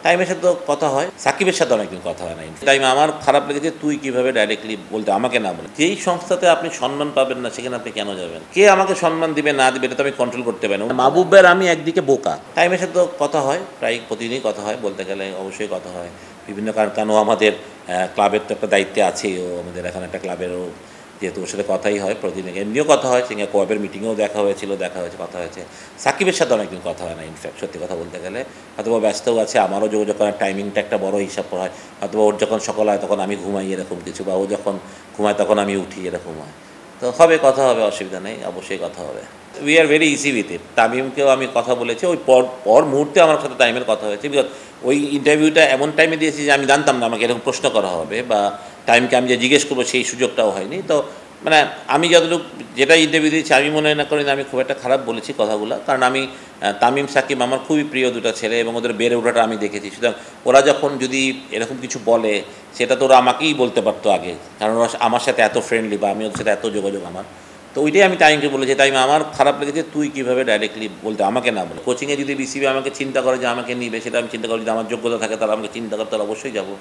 টাইমের সাথে তো কথা হয়, সাকিবের সাথে অনেকদিন কথা হয় নাই। টাইম আমার খারাপ লেগেছে তুই কিভাবে ডাইরেক্টলি বলতে আমাকে না বলে। যেই সংস্থাতে আপনি সম্মান পাবেন না সেখানে আপনি কেন যাবেন? কে আমাকে সম্মান দিবে না দিবে এটা তো আমি কন্ট্রোল করতে পারি না। মাহবুব ভাইয়ের আমি একদিকে বোকা। টাইমের সাথে তো কথা হয়, প্রায় প্রতিদিনই কথা হয়, বলতে গেলে অবশ্যই কথা হয় বিভিন্ন কারণ। কেন আমাদের ক্লাবের তো একটা দায়িত্বে আছেই, ও আমাদের এখানে একটা ক্লাবেরও যেহেতু ওর সাথে কথাই হয় প্রতিদিন, এমনিও কথা হয়, সঙ্গে কোয়াবের মিটিংয়েও দেখা হয়েছিল, দেখা হয়েছে, কথা হয়েছে। সাকিবের সাথে অনেকদিন কথা হয় না ইনফ্যাক্ট, সত্যি কথা বলতে গেলে। হয়তো ও ব্যস্তও আছে, আমারও যোগাযোগ করার টাইমিংটা একটা বড় হিসাব হয়। হয়তো ওর যখন সকাল হয় তখন আমি ঘুমাই এরকম কিছু, বা ও যখন ঘুমায় তখন আমি উঠি এরকম হয়। তো হবে, কথা হবে, অসুবিধা নেই, অবশ্যই কথা হবে। We are very easy with it. তামিমকেও আমি কথা বলেছি, ওই পর মুহূর্তে আমার সাথে টাইমের কথা হয়েছে। বিকজ ওই ইন্টারভিউটা এমন টাইমে দিয়েছি যে আমি জানতাম না আমাকে এরকম প্রশ্ন করা হবে, বা টাইমকে আমি যে জিজ্ঞেস করবো সেই সুযোগটাও হয়নি। তো মানে আমি যতটুকু যেটা ইন্টারভিউ দিয়েছি আমি মনে না করি না আমি খুব একটা খারাপ বলেছি কথাগুলো, কারণ আমি তামিম সাকিব আমার খুবই প্রিয় দুটো ছেলে এবং ওদের বেড়ে ওঠাটা আমি দেখেছি। সুতরাং ওরা যখন যদি এরকম কিছু বলে সেটা তো ওরা আমাকেই বলতে পারতো আগে, কারণ ওরা আমার সাথে এত ফ্রেন্ডলি বা আমি ওদের সাথে এত যোগাযোগ আমার। তো ওইটাই আমি টাইমকে বলেছি, টাইম আমার খারাপ লেগেছে তুই কীভাবে ডাইরেক্টলি বলতে আমাকে না বলে। কোচিংয়ে যদি বিসিবি আমাকে চিন্তা করে যে আমাকে নিবে, সেটা আমি চিন্তা করি, যদি আমার যোগ্যতা থাকে তারা আমাকে চিন্তা করে, তারা অবশ্যই যাবো।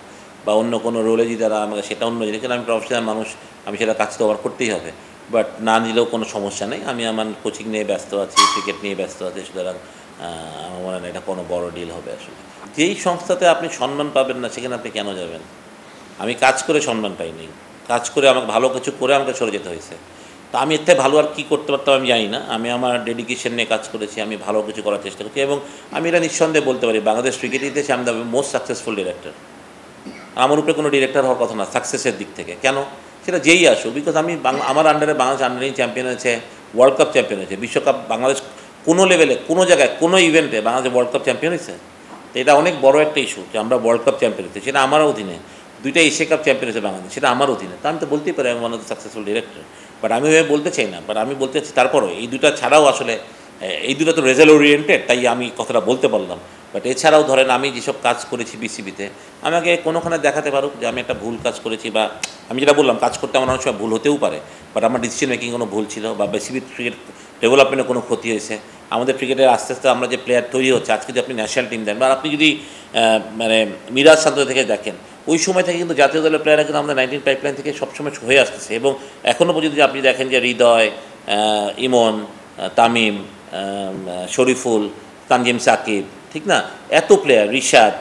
বা অন্য কোনো রোলে যদি তারা আমাকে, সেটা অন্য জিনিস, আমি প্রফেশনাল মানুষ, আমি সেটা কাজ তো আবার করতেই হবে। বাট না নিলেও কোনো সমস্যা নেই, আমি আমার কোচিং নিয়ে ব্যস্ত আছি, ক্রিকেট নিয়ে ব্যস্ত আছি, সুতরাং আমার মনে হয় এটা কোনো বড় ডিল হবে আসলে। যেই সংস্থাতে আপনি সম্মান পাবেন না সেখানে আপনি কেন যাবেন? আমি কাজ করে সম্মান পাইনি, কাজ করে আমাকে ভালো কিছু করে আমাকে সরে যেতে হয়েছে। তা আমি এর থেকে ভালো আর কী করতে পারতাম আমি জানি না। আমি আমার ডেডিকেশন নিয়ে কাজ করেছি, আমি ভালো কিছু করার চেষ্টা করছি, এবং আমি এটা নিঃসন্দেহে বলতে পারি বাংলাদেশ ক্রিকেট ইতিহাসে আমি দ্য মোস্ট সাকসেসফুল ডিরেক্টর। আমার উপরে কোনো ডিরেক্টর হওয়ার কথা না সাকসেসের দিক থেকে। কেন? সেটা যেই আসুক, বিকজ আমি আমার আন্ডারে বাংলাদেশ আন্ডারিং চ্যাম্পিয়ন হয়েছে, ওয়ার্ল্ড কাপ চ্যাম্পিয়ন হয়েছে, বিশ্বকাপ বাংলাদেশ কোনো লেভেলে কোনো জায়গায় কোনো ইভেন্টে বাংলাদেশ ওয়ার্ল্ড কাপ চ্যাম্পিয়ন হয়েছে। তো এটা অনেক বড় একটা ইস্যু যে আমরা ওয়ার্ল্ড কাপ চ্যাম্পিয়ন হয়েছি, সেটা আমার অধীনে। দুইটা এশিয়া কাপ চ্যাম্পিয়ন হয়েছে বাংলাদেশ, সেটা আমার অধীনে। তা আমি তো বলতেই পারি আমি one of the successful director. But আমি ওইভাবে বলতে চাই না, বাট আমি বলতে চাচ্ছি তারপরও এই দুটা ছাড়াও আসলে এই দুটো তো রেজাল্ট ওরিয়েন্টেড, তাই আমি কথাটা বলতে পারলাম। বাট এছাড়াও ধরেন আমি যেসব কাজ করেছি বিসিবিতে, আমাকে কোনোখানে দেখাতে পারুক যে আমি একটা ভুল কাজ করেছি, বা আমি যেটা বললাম কাজ করতে আমার অনেক সময় ভুল হতেও পারে, বাট আমার ডিসিশন মেকিং কোনো ভুল ছিল, বা বিসিবির ক্রিকেট ডেভেলপমেন্টে কোনো ক্ষতি হয়েছে। আমাদের ক্রিকেটের আস্তে আস্তে আমরা যে প্লেয়ার তৈরি হচ্ছে, আজকে যদি আপনি ন্যাশনাল টিম দেন, বা আপনি যদি মানে মিরাজ শান্ত থেকে দেখেন, ওই সময় থেকে কিন্তু জাতীয় দলের প্লেয়াররা কিন্তু আমাদের 19 পাইপলাইন থেকে সবসময় হয়ে আসতেছে, এবং এখনও পর্যন্ত যদি আপনি দেখেন যে হৃদয়, ইমন, তামিম, শরীফুল, তানজিম সাকিব, ঠিক না, এত প্লেয়ার, রিশাদ,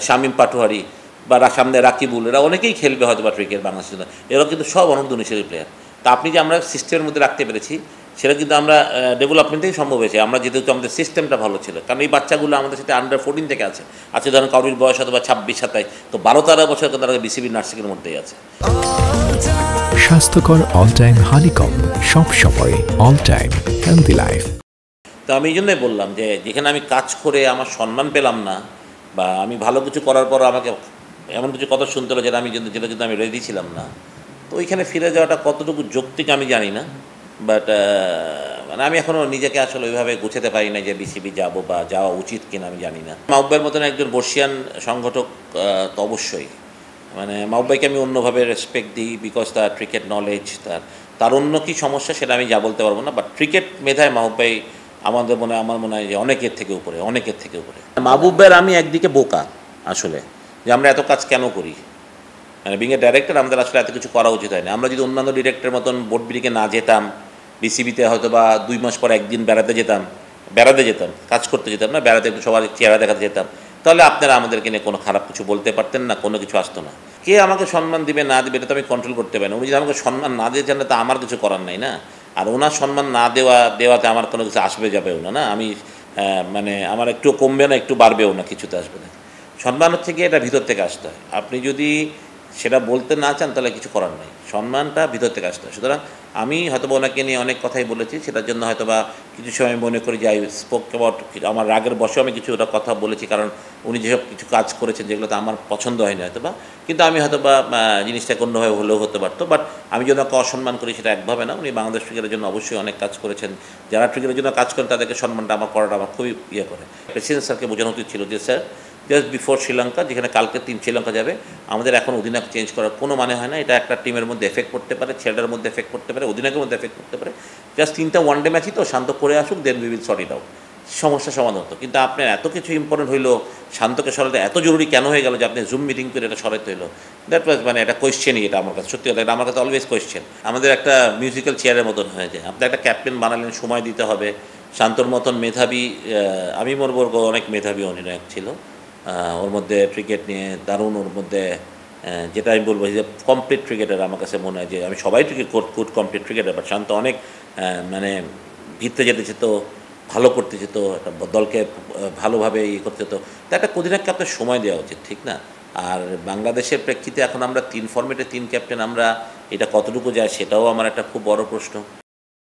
শামীম পাটোয়ারি, বা সামনে রাকিবুল, এরা অনেকেই খেলবে হয়তো বা ক্রিকেট বাংলাদেশের জন্য, এরা কিন্তু সব অনূর্ধ্ব 19-এর প্লেয়ার। তা আপনি যে আমরা সিস্টেমের মধ্যে রাখতে পেরেছি সেটা কিন্তু আমরা ডেভেলপমেন্টেই সম্ভব হয়েছে, আমরা যেহেতু আমাদের সিস্টেমটা ভালো ছিল। কারণ এই বাচ্চাগুলো আমাদের সাথে আন্ডার 14 থেকে আছে, আজকে ধরেন কারোর বয়স হয়তো বা 26-27, তো 12-13 বছর তারা বিসিবি নার্সিংয়ের মধ্যেই আছে। স্বাস্থ্যকর অল টাইম হানিকম, সব সময় অল টাইম হেলদি লাইফ। তো আমি এই জন্যই বললাম যে যেখানে আমি কাজ করে আমার সম্মান পেলাম না, বা আমি ভালো কিছু করার পর আমাকে এমন কিছু কথা শুনতে হলো যেটা যেটা আমি রেডি ছিলাম না, তো ওইখানে ফিরে যাওয়াটা কতটুকু যৌক্তিক আমি জানি না। বাট মানে আমি এখনও নিজেকে আসলে ওইভাবে গুছাতে পারি না যে বিসিবি যাব বা যাওয়া উচিত কিনা আমি জানি না। মাহবুবের মতন একজন বর্ষিয়ান সংগঠক তো অবশ্যই, মানে মাহবুবকে আমি অন্যভাবে রেসপেক্ট দিই, বিকজ তার ক্রিকেট নলেজ, তার অন্য কী সমস্যা সেটা আমি যা বলতে পারবো না, বাট ক্রিকেট মেধায় মাহবুব আমার মনে হয় যে অনেকের থেকে উপরে, অনেকের থেকে উপরে। মাহবুবের আমি একদিকে বোকা আসলে, যে আমরা এত কাজ কেন করি, মানে বিং এ ডাইরেক্টর আমাদের আসলে এত কিছু করা উচিত হয় না। আমরা যদি অন্যান্য ডিরেক্টরের মতন বোর্ড মিটিংয়ে না যেতাম, বিসিবিতে হয়তো বা 2 মাস পর একদিন বেড়াতে যেতাম, কাজ করতে যেতাম না, বেড়াতে একটু সবার চেহারা দেখাতে যেতাম, তাহলে আপনারা আমাদেরকে নিয়ে কোনো খারাপ কিছু বলতে পারতেন না, কোনো কিছু আসতো না। কে আমাকে সম্মান দিবে না দিবে এটা তো আমি কন্ট্রোল করতে পারি না। উনি যদি আমাকে সম্মান না দিয়ে চান তো আমার কিছু করার নাই না। আর ওনার সম্মান না দেওয়াতে আমার কোনো কিছু আসবে যাবেও না। আমি মানে আমার একটু কমবে না, একটু বাড়বেও না, কিছুতে আসবে না। সম্মান হচ্ছে গিয়ে এটা ভিতর থেকে আসতে হয়। আপনি যদি সেটা বলতে না চান তাহলে কিছু করার নেই, সম্মানটা ভিতর থেকে আসতে হয়। সুতরাং আমি হয়তো ওনাকে নিয়ে অনেক কথাই বলেছি, সেটার জন্য হয়তো বা কিছু সময় মনে করি যে আই স্পোক অ্যাবাউট, আমার রাগের বসেও আমি কিছু ওটা কথা বলেছি, কারণ উনি যেসব কিছু কাজ করেছেন যেগুলো তো আমার পছন্দ হয়নি হয়তো বা, কিন্তু আমি হয়তো বা জিনিসটাকে অন্যভাবে হলেও হতে পারতো। বাট আমি যদি ওনাকে অসম্মান করি সেটা একভাবে না, উনি বাংলাদেশ ক্রিকেটের জন্য অবশ্যই অনেক কাজ করেছেন। যারা ক্রিকেটের জন্য কাজ করেন তাদেরকে সম্মানটা আমার করাটা আমার খুবই করে। প্রেসিডেন্ট স্যারকে বোঝানো উচিত ছিল যে স্যার, জাস্ট বিফোর শ্রীলঙ্কা, যেখানে কালকে টিম শ্রীলঙ্কা যাবে, আমাদের এখন অধিনায়ক চেঞ্জ করার কোনো মানে হয় না। এটা একটা টিমের মধ্যে এফেক্ট করতে পারে, ছেলেটার মধ্যে এফেক্ট করতে পারে, অধিনায়কের মধ্যে এফেক্ট করতে পারে। জাস্ট 3টা ওয়ানডে ম্যাচই তো, শান্ত করে আসুক, then we will sort it out. সমস্যা সমাধান হতো। কিন্তু আপনার এত কিছু ইম্পর্টেন্ট হইলো, শান্তকে সরাতে এত জরুরি কেন হয়ে গেল যে আপনি জুম মিটিং করে এটা সরাইতে হইলো? দ্যাট ওয়াজ মানে একটা কোয়েশ্চেনই এটা আমার কাছে, সত্যি কথা এটা আমার কাছে অলওয়েজ কোয়েশ্চেন। আমাদের একটা মিউজিক্যাল চেয়ারের মতন হয়ে যায়। আপনি একটা ক্যাপ্টেন বানালেন, সময় দিতে হবে। শান্তর মতন মেধাবী, আমি মনে করব অনেক মেধাবী অধিনায়ক ছিল। ওর মধ্যে ক্রিকেট নিয়ে দারুণ, ওর মধ্যে যেটা আমি বলবো যে কমপ্লিট ক্রিকেটার আমার কাছে মনে হয় যে আমি সবাই cricket good complete cricketer, but Shanto অনেক মানে ভিতরে যেতে যেত, ভালো করতে যেত, একটা দলকে ভালোভাবে ইয়ে করতে যেত। তো একটা অধিনায়ককে আপনার সময় দেওয়া উচিত, ঠিক না? আর বাংলাদেশের প্রেক্ষিতে এখন আমরা 3 ফরম্যাটে 3 ক্যাপ্টেন, আমরা এটা কতটুকু যায় সেটাও আমার একটা খুব বড় প্রশ্ন।